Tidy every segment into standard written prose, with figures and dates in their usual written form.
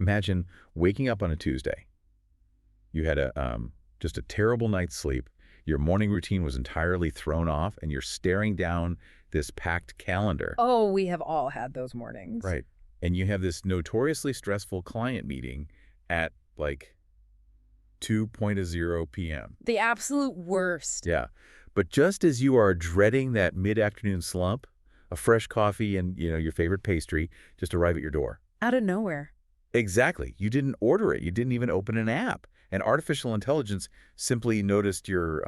Imagine waking up on a Tuesday. You had just a terrible night's sleep. Your morning routine was entirely thrown off, and you're staring down this packed calendar. Oh, we have all had those mornings. Right. And you have this notoriously stressful client meeting at like 2:00 p.m. The absolute worst. Yeah. But just as you are dreading that mid-afternoon slump, a fresh coffee and, your favorite pastry just arrive at your door. Out of nowhere. Exactly. You didn't order it. You didn't even open an app. And artificial intelligence simply noticed your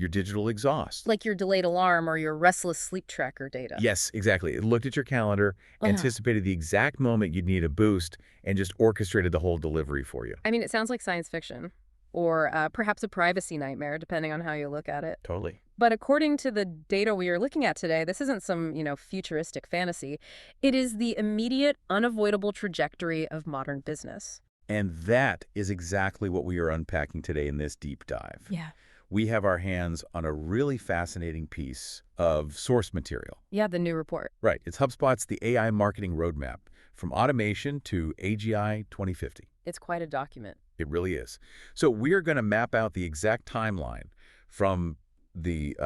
digital exhaust. Like your delayed alarm or your restless sleep tracker data. Yes, exactly. It looked at your calendar, anticipated the exact moment you'd need a boost, and just orchestrated the whole delivery for you. I mean, it sounds like science fiction. Or perhaps a privacy nightmare, depending on how you look at it. Totally. But according to the data we are looking at today, this isn't some, futuristic fantasy. It is the immediate, unavoidable trajectory of modern business. And that is exactly what we are unpacking today in this deep dive. Yeah. We have our hands on a really fascinating piece of source material. Yeah, the new report. Right. It's HubSpot's The AI Marketing Roadmap, from automation to AGI 2050. It's quite a document. It really is. So we're going to map out the exact timeline from the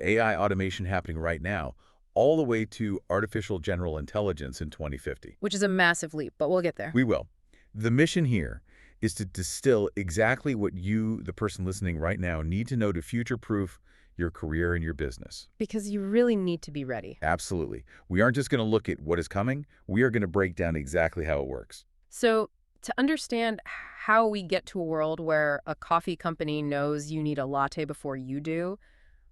AI automation happening right now all the way to artificial general intelligence in 2050. Which is a massive leap, but we'll get there. We will. The mission here is to distill exactly what you, the person listening right now, need to know to future-proof your career and your business. Because you really need to be ready. Absolutely. We aren't just going to look at what is coming. We are going to break down exactly how it works. So to understand how we get to a world where a coffee company knows you need a latte before you do,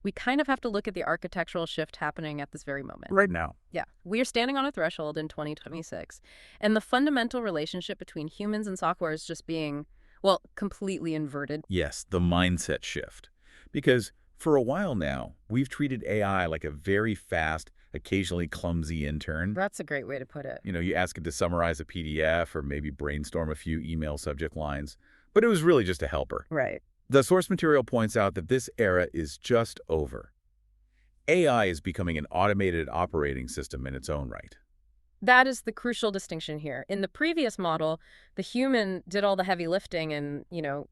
we kind of have to look at the architectural shift happening at this very moment. Right now. Yeah. We are standing on a threshold in 2026, and the fundamental relationship between humans and software is just being, well, completely inverted. Yes, the mindset shift. Because for a while now, we've treated AI like a very fast, occasionally clumsy intern. That's a great way to put it. You ask it to summarize a PDF or maybe brainstorm a few email subject lines, but it was really just a helper. Right. The source material points out that this era is just over. AI is becoming an automated operating system in its own right. That is the crucial distinction here. In the previous model, the human did all the heavy lifting and,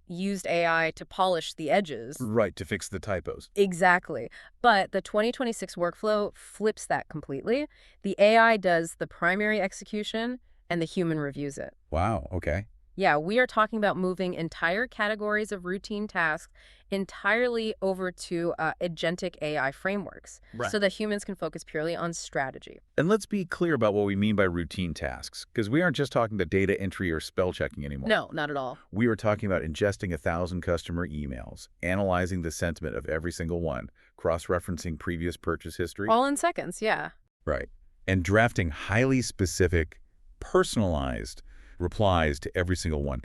used AI to polish the edges. Right, to fix the typos. Exactly. But the 2026 workflow flips that completely. The AI does the primary execution and the human reviews it. Wow, okay. Yeah, we are talking about moving entire categories of routine tasks entirely over to agentic AI frameworks, Right. so that humans can focus purely on strategy. And let's be clear about what we mean by routine tasks, because we aren't just talking about data entry or spell checking anymore. No, not at all. We were talking about ingesting 1,000 customer emails, analyzing the sentiment of every single one, cross-referencing previous purchase history. All in seconds, yeah. Right. And drafting highly specific, personalized replies to every single one.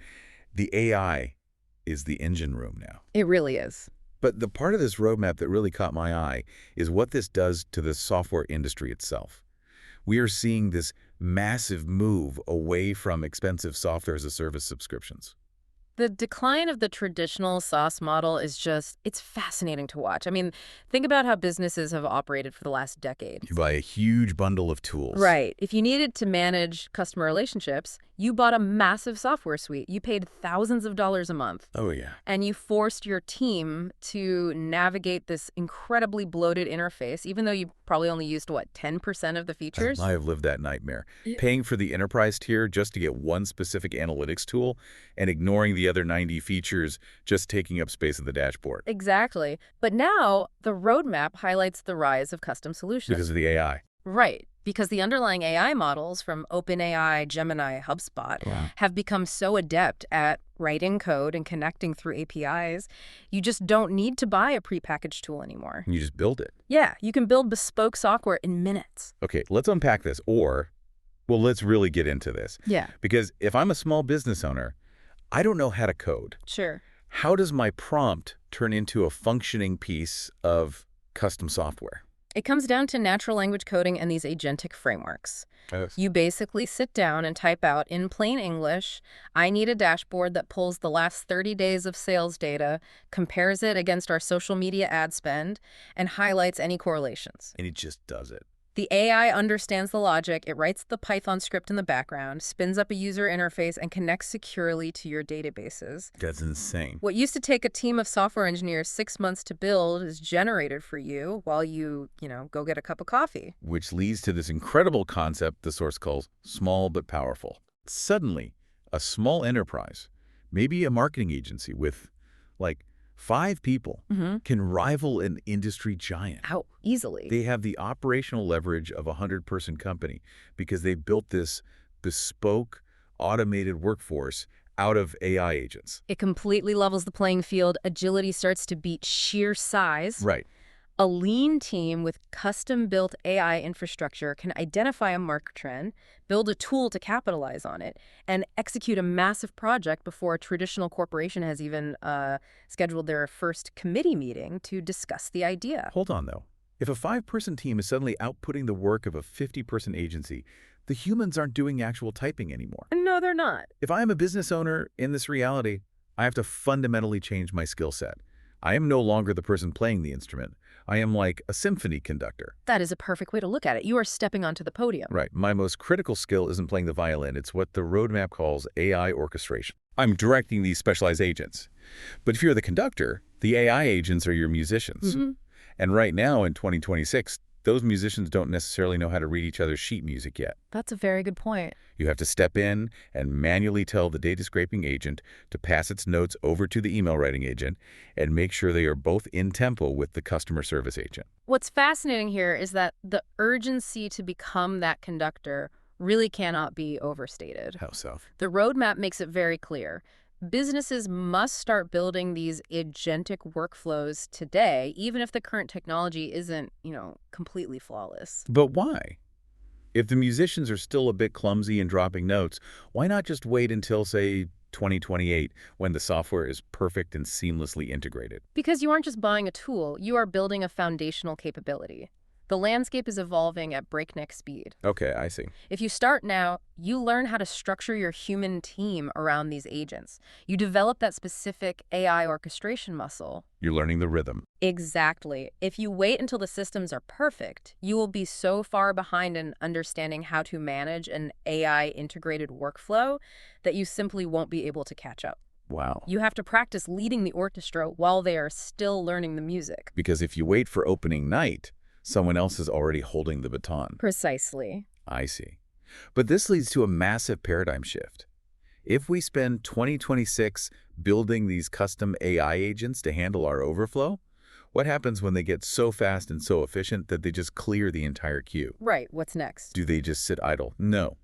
The AI is the engine room now. It really is. But the part of this roadmap that really caught my eye is what this does to the software industry itself. We are seeing this massive move away from expensive software as a service subscriptions. The decline of the traditional SaaS model is it's fascinating to watch. I mean, think about how businesses have operated for the last decade. You buy a huge bundle of tools. Right. If you needed to manage customer relationships, you bought a massive software suite. You paid thousands of dollars a month. Oh, yeah. And you forced your team to navigate this incredibly bloated interface, even though you probably only used, 10% of the features? I have lived that nightmare. Paying for the enterprise tier just to get one specific analytics tool and ignoring the other 90 features just taking up space in the dashboard. Exactly. But now the roadmap highlights the rise of custom solutions. Because of the AI. Right. Because the underlying AI models from OpenAI, Gemini, HubSpot have become so adept at writing code and connecting through APIs, you just don't need to buy a prepackaged tool anymore. You just build it. Yeah, you can build bespoke software in minutes. Okay, let's unpack this. Let's really get into this. Yeah. Because if I'm a small business owner, I don't know how to code. Sure. How does my prompt turn into a functioning piece of custom software? It comes down to natural language coding and these agentic frameworks. Yes. You basically sit down and type out in plain English, I need a dashboard that pulls the last 30 days of sales data, compares it against our social media ad spend, and highlights any correlations. And it just does it. The AI understands the logic, it writes the Python script in the background, spins up a user interface, and connects securely to your databases. That's insane. What used to take a team of software engineers 6 months to build is generated for you while you go get a cup of coffee. Which leads to this incredible concept the source calls small but powerful. Suddenly, a small enterprise, maybe a marketing agency with, like, 5 people, can rival an industry giant. How easily. They have the operational leverage of a 100-person company because they've built this bespoke, automated workforce out of AI agents. It completely levels the playing field. Agility starts to beat sheer size. Right. A lean team with custom-built AI infrastructure can identify a market trend, build a tool to capitalize on it, and execute a massive project before a traditional corporation has even scheduled their first committee meeting to discuss the idea. Hold on, though. If a 5-person team is suddenly outputting the work of a 50-person agency, the humans aren't doing actual typing anymore. No, they're not. If I am a business owner in this reality, I have to fundamentally change my skill set. I am no longer the person playing the instrument. I am like a symphony conductor. That is a perfect way to look at it. You are stepping onto the podium. Right. My most critical skill isn't playing the violin. It's what the roadmap calls AI orchestration. I'm directing these specialized agents. But if you're the conductor, the AI agents are your musicians. And right now in 2026, those musicians don't necessarily know how to read each other's sheet music yet. That's a very good point. You have to step in and manually tell the data scraping agent to pass its notes over to the email writing agent and make sure they are both in tempo with the customer service agent. What's fascinating here is that the urgency to become that conductor really cannot be overstated. How so? The roadmap makes it very clear. Businesses must start building these agentic workflows today, even if the current technology isn't, completely flawless. But why? If the musicians are still a bit clumsy and dropping notes, why not just wait until, say, 2028, when the software is perfect and seamlessly integrated? Because you aren't just buying a tool, you are building a foundational capability. The landscape is evolving at breakneck speed. Okay, I see. If you start now, you learn how to structure your human team around these agents. You develop that specific AI orchestration muscle. You're learning the rhythm. Exactly. If you wait until the systems are perfect, you will be so far behind in understanding how to manage an AI-integrated workflow that you simply won't be able to catch up. Wow. You have to practice leading the orchestra while they are still learning the music. Because if you wait for opening night, someone else is already holding the baton. Precisely. I see. But this leads to a massive paradigm shift. If we spend 2026 building these custom AI agents to handle our overflow, what happens when they get so fast and so efficient that they just clear the entire queue? Right. What's next? Do they just sit idle? No.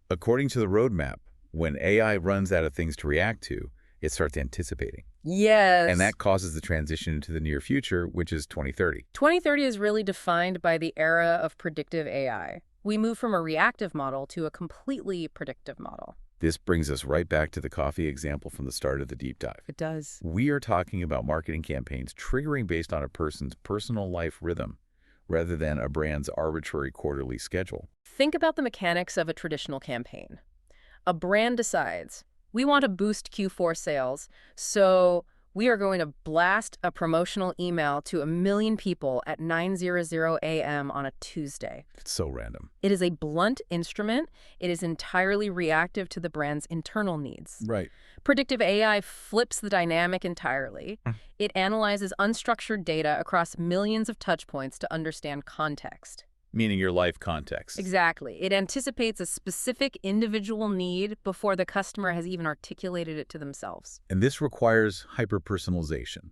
According to the roadmap, when AI runs out of things to react to, it starts anticipating. Yes. And that causes the transition into the near future, which is 2030. 2030 is really defined by the era of predictive AI. We move from a reactive model to a completely predictive model. This brings us right back to the coffee example from the start of the deep dive. It does. We are talking about marketing campaigns triggering based on a person's personal life rhythm, rather than a brand's arbitrary quarterly schedule. Think about the mechanics of a traditional campaign. A brand decides, we want to boost Q4 sales, so we are going to blast a promotional email to 1 million people at 9:00 a.m. on a Tuesday. It's so random. It is a blunt instrument. It is entirely reactive to the brand's internal needs. Right. Predictive AI flips the dynamic entirely. It analyzes unstructured data across millions of touch points to understand context. Meaning your life context. Exactly. It anticipates a specific individual need before the customer has even articulated it to themselves. And this requires hyper-personalization.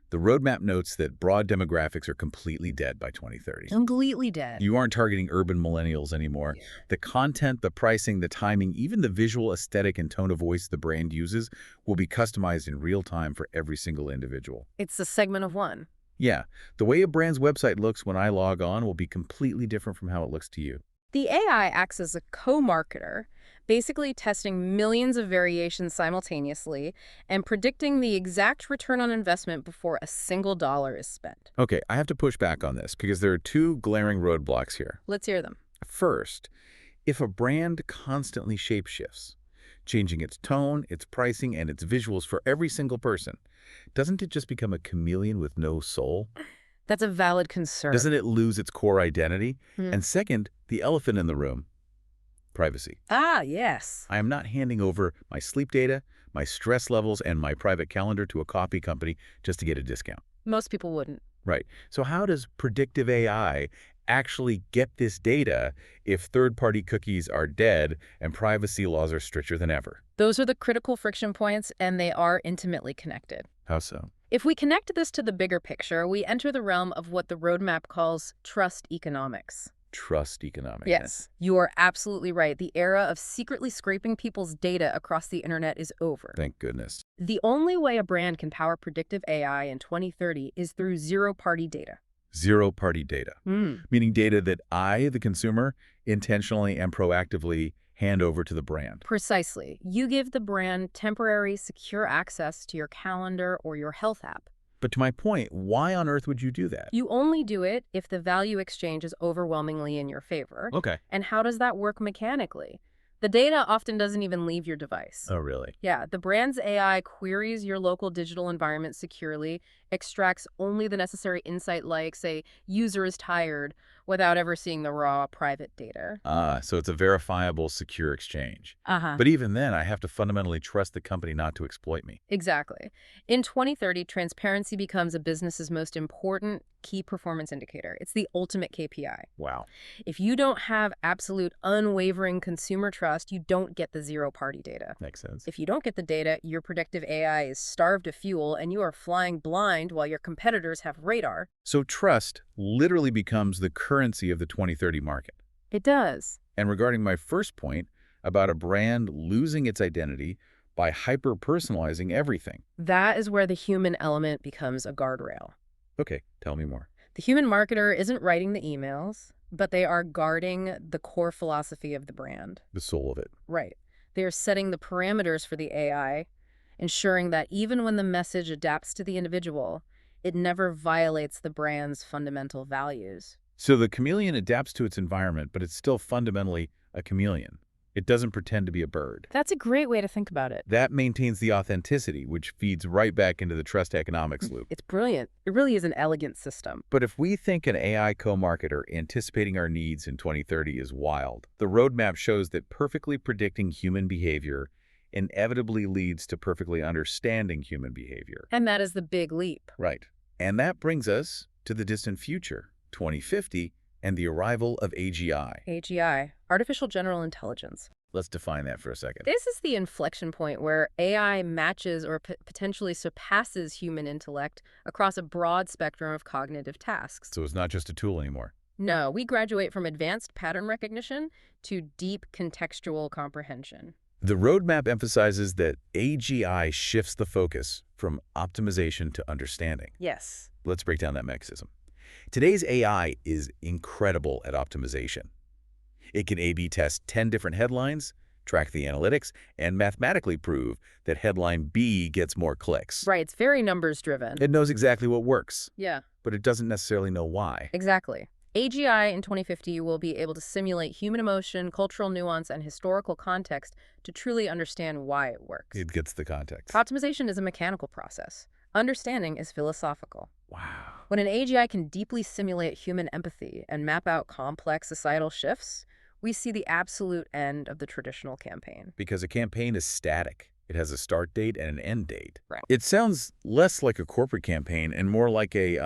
The roadmap notes that broad demographics are completely dead by 2030. Completely dead. You aren't targeting urban millennials anymore. The content, the pricing, the timing, even the visual aesthetic and tone of voice the brand uses will be customized in real time for every single individual. It's a segment of one. Yeah, the way a brand's website looks when I log on will be completely different from how it looks to you. The AI acts as a co-marketer, basically testing millions of variations simultaneously and predicting the exact return on investment before a single dollar is spent. Okay, I have to push back on this because there are 2 glaring roadblocks here. Let's hear them. First, if a brand constantly shapeshifts, changing its tone, its pricing, and its visuals for every single person, doesn't it just become a chameleon with no soul? That's a valid concern. Doesn't it lose its core identity? Hmm. And second, the elephant in the room, privacy. Ah, yes. I am not handing over my sleep data, my stress levels, and my private calendar to a copy company just to get a discount. Most people wouldn't. Right. So how does predictive AI actually get this data if third-party cookies are dead and privacy laws are stricter than ever? Those are the critical friction points, and they are intimately connected. How so? If we connect this to the bigger picture, we enter the realm of what the roadmap calls trust economics. Trust economics. Yes, you are absolutely right. The era of secretly scraping people's data across the internet is over. Thank goodness. The only way a brand can power predictive AI in 2030 is through zero-party data. Zero-party data, Hmm. meaning data that I, the consumer, intentionally and proactively hand over to the brand. Precisely. You give the brand temporary, secure access to your calendar or your health app. But to my point, why on earth would you do that? You only do it if the value exchange is overwhelmingly in your favor. Okay. And how does that work mechanically? The data often doesn't even leave your device. Oh, really? Yeah, the brand's AI queries your local digital environment securely, extracts only the necessary insight like, say, user is tired, without ever seeing the raw private data. So it's a verifiable, secure exchange. Uh-huh. But even then, I have to fundamentally trust the company not to exploit me. Exactly. In 2030, transparency becomes a business's most important key performance indicator. It's the ultimate KPI. Wow. If you don't have absolute, unwavering consumer trust, you don't get the zero-party data. Makes sense. If you don't get the data, your predictive AI is starved of fuel and you are flying blind while your competitors have radar. So trust literally becomes the currency of the 2030 market. It does. And regarding my first point about a brand losing its identity by hyper-personalizing everything. That is where the human element becomes a guardrail. Okay, tell me more. The human marketer isn't writing the emails, but they are guarding the core philosophy of the brand. The soul of it. Right. They are setting the parameters for the AI, ensuring that even when the message adapts to the individual, it never violates the brand's fundamental values. So the chameleon adapts to its environment, but it's still fundamentally a chameleon. It doesn't pretend to be a bird. That's a great way to think about it. That maintains the authenticity, which feeds right back into the trust economics loop. It's brilliant. It really is an elegant system. But if we think an AI co-marketer anticipating our needs in 2030 is wild, the roadmap shows that perfectly predicting human behavior inevitably leads to perfectly understanding human behavior. And that is the big leap. Right. And that brings us to the distant future, 2050, and the arrival of AGI. AGI, Artificial General Intelligence. Let's define that for a second. This is the inflection point where AI matches or potentially surpasses human intellect across a broad spectrum of cognitive tasks. So it's not just a tool anymore. No, we graduate from advanced pattern recognition to deep contextual comprehension. The roadmap emphasizes that AGI shifts the focus from optimization to understanding. Yes. Let's break down that mechanism. Today's AI is incredible at optimization. It can A/B test 10 different headlines, track the analytics, and mathematically prove that headline B gets more clicks. Right, it's very numbers driven. It knows exactly what works, Yeah, but it doesn't necessarily know why. exactly. AGI in 2050 will be able to simulate human emotion, cultural nuance, and historical context to truly understand why it works. It gets the context. Optimization is a mechanical process. Understanding is philosophical. Wow. When an AGI can deeply simulate human empathy and map out complex societal shifts, we see the absolute end of the traditional campaign. Because a campaign is static. It has a start date and an end date. Right. It sounds less like a corporate campaign and more like a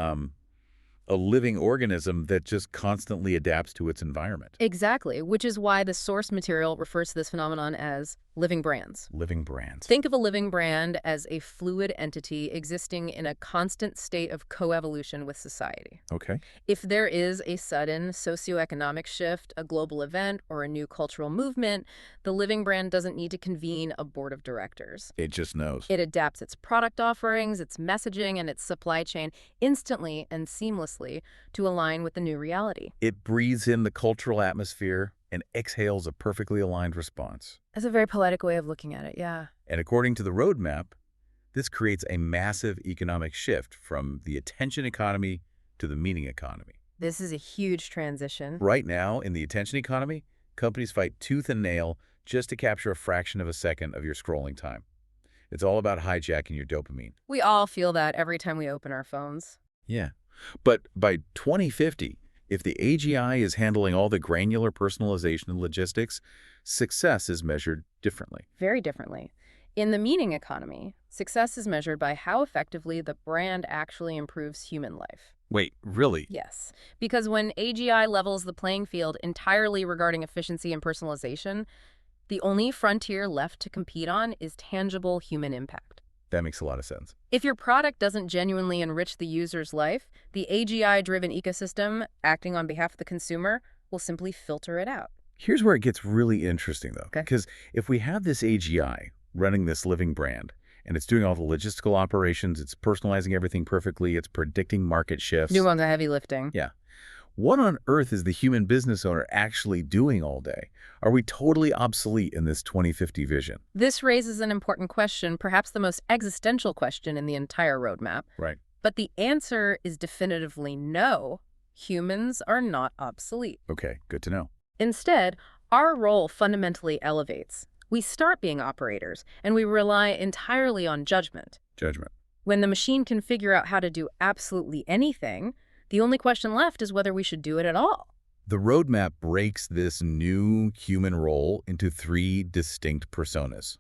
living organism that just constantly adapts to its environment. Exactly, which is why the source material refers to this phenomenon as living brands. Living brands. Think of a living brand as a fluid entity existing in a constant state of coevolution with society. Okay. If there is a sudden socioeconomic shift, a global event, or a new cultural movement, the living brand doesn't need to convene a board of directors. It just knows. It adapts its product offerings, its messaging, and its supply chain instantly and seamlessly to align with the new reality. It breathes in the cultural atmosphere and exhales a perfectly aligned response. That's a very poetic way of looking at it, yeah. And according to the roadmap, this creates a massive economic shift from the attention economy to the meaning economy. This is a huge transition. Right now, in the attention economy, companies fight tooth and nail just to capture a fraction of a second of your scrolling time. It's all about hijacking your dopamine. We all feel that every time we open our phones. Yeah. But by 2050, if the AGI is handling all the granular personalization and logistics, success is measured differently. Very differently. In the meaning economy, success is measured by how effectively the brand actually improves human life. Wait, really? Yes, because when AGI levels the playing field entirely regarding efficiency and personalization, the only frontier left to compete on is tangible human impact. That makes a lot of sense. If your product doesn't genuinely enrich the user's life, the AGI-driven ecosystem, acting on behalf of the consumer, will simply filter it out. Here's where it gets really interesting, though, Okay. because if we have this AGI running this living brand, and it's doing all the logistical operations, it's personalizing everything perfectly, it's predicting market shifts. New on the heavy lifting. Yeah. What on earth is the human business owner actually doing all day? Are we totally obsolete in this 2050 vision? This raises an important question, perhaps the most existential question in the entire roadmap. Right. But the answer is definitively no. Humans are not obsolete. Okay, good to know. Instead, our role fundamentally elevates. We start being operators, and we rely entirely on judgment. Judgment. When the machine can figure out how to do absolutely anything, the only question left is whether we should do it at all. The roadmap breaks this new human role into 3 distinct personas: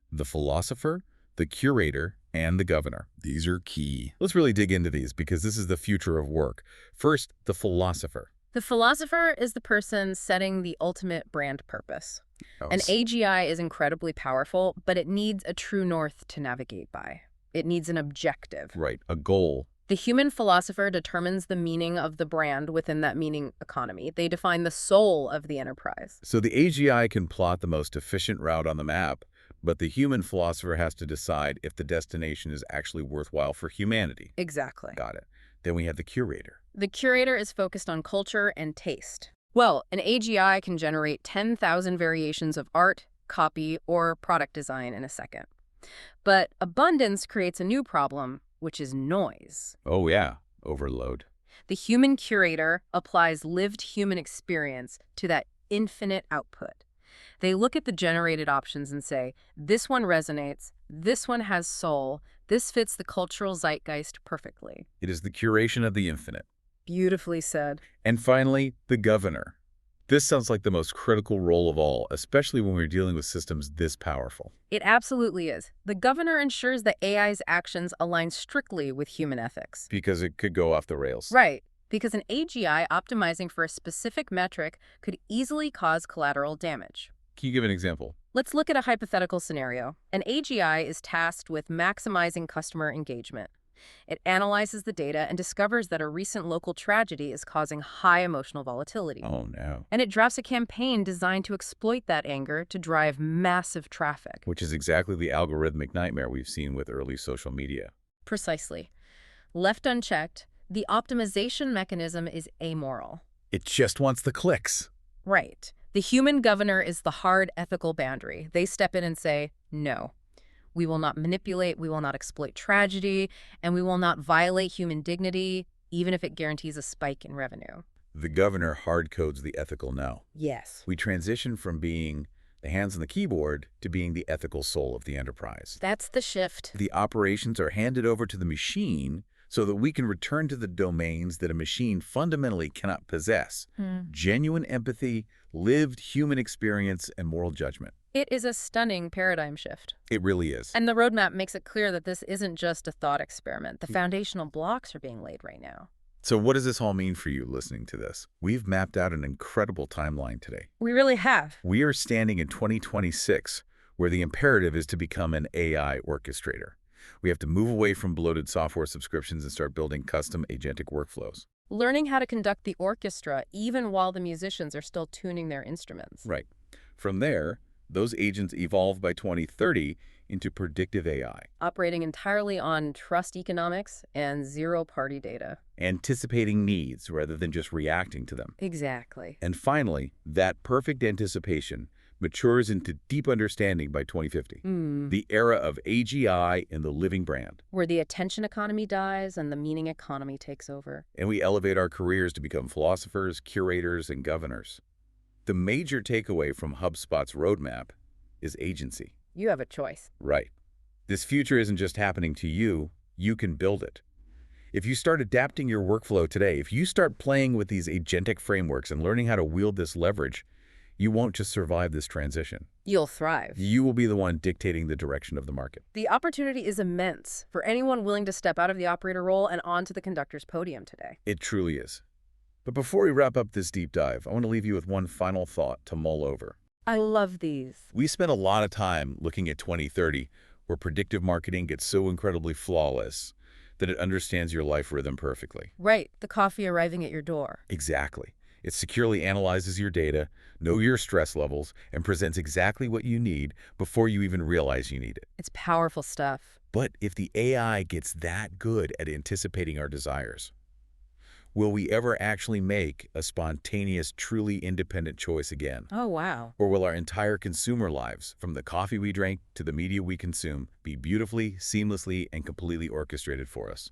the philosopher, the curator, and the governor. These are key. Let's really dig into these because this is the future of work. First, the philosopher. The philosopher is the person setting the ultimate brand purpose. Oh, An AGI is incredibly powerful, but it needs a true north to navigate by. It needs an objective. right, a goal. The human philosopher determines the meaning of the brand within that meaning economy. They define the soul of the enterprise. So the AGI can plot the most efficient route on the map, but the human philosopher has to decide if the destination is actually worthwhile for humanity. Exactly. Got it. Then we have the curator. The curator is focused on culture and taste. Well, an AGI can generate 10,000 variations of art, copy, or product design in a second. But abundance creates a new problem, which is noise. Oh yeah, overload. The human curator applies lived human experience to that infinite output. They look at the generated options and say, this one resonates, this one has soul, this fits the cultural zeitgeist perfectly. It is the curation of the infinite. Beautifully said. And finally, the governor. This sounds like the most critical role of all, especially when we're dealing with systems this powerful. It absolutely is. The governor ensures that AI's actions align strictly with human ethics. Because it could go off the rails. Right. Because an AGI optimizing for a specific metric could easily cause collateral damage. Can you give an example? Let's look at a hypothetical scenario. An AGI is tasked with maximizing customer engagement. It analyzes the data and discovers that a recent local tragedy is causing high emotional volatility. Oh no. And it drafts a campaign designed to exploit that anger to drive massive traffic. Which is exactly the algorithmic nightmare we've seen with early social media. Precisely. Left unchecked, the optimization mechanism is amoral. It just wants the clicks. Right. The human governor is the hard ethical boundary. They step in and say, no. We will not manipulate, we will not exploit tragedy, and we will not violate human dignity, even if it guarantees a spike in revenue. The governor hard codes the ethical no. Yes. We transition from being the hands on the keyboard to being the ethical soul of the enterprise. That's the shift. The operations are handed over to the machine so that we can return to the domains that a machine fundamentally cannot possess. Genuine empathy, lived human experience, and moral judgment. It is a stunning paradigm shift. It really is. And the roadmap makes it clear that this isn't just a thought experiment. The foundational blocks are being laid right now. So what does this all mean for you listening to this? We've mapped out an incredible timeline today. We really have. We are standing in 2026, where the imperative is to become an AI orchestrator. We have to move away from bloated software subscriptions and start building custom agentic workflows. Learning how to conduct the orchestra even while the musicians are still tuning their instruments. Right. From there, those agents evolve by 2030 into predictive AI. Operating entirely on trust economics and zero-party data. Anticipating needs rather than just reacting to them. Exactly. And finally, that perfect anticipation matures into deep understanding by 2050. The era of AGI and the living brand. Where the attention economy dies and the meaning economy takes over. And we elevate our careers to become philosophers, curators, and governors. The major takeaway from HubSpot's roadmap is agency. You have a choice. Right. This future isn't just happening to you, you can build it. If you start adapting your workflow today, if you start playing with these agentic frameworks and learning how to wield this leverage, you won't just survive this transition. You'll thrive. You will be the one dictating the direction of the market. The opportunity is immense for anyone willing to step out of the operator role and onto the conductor's podium today. It truly is. But before we wrap up this deep dive, I want to leave you with one final thought to mull over. I love these. We spent a lot of time looking at 2030, where predictive marketing gets so incredibly flawless that it understands your life rhythm perfectly. Right, the coffee arriving at your door. Exactly. It securely analyzes your data, knows your stress levels, and presents exactly what you need before you even realize you need it. It's powerful stuff. But if the AI gets that good at anticipating our desires, will we ever actually make a spontaneous, truly independent choice again? Oh, wow. Or will our entire consumer lives, from the coffee we drank to the media we consume, be beautifully, seamlessly, and completely orchestrated for us?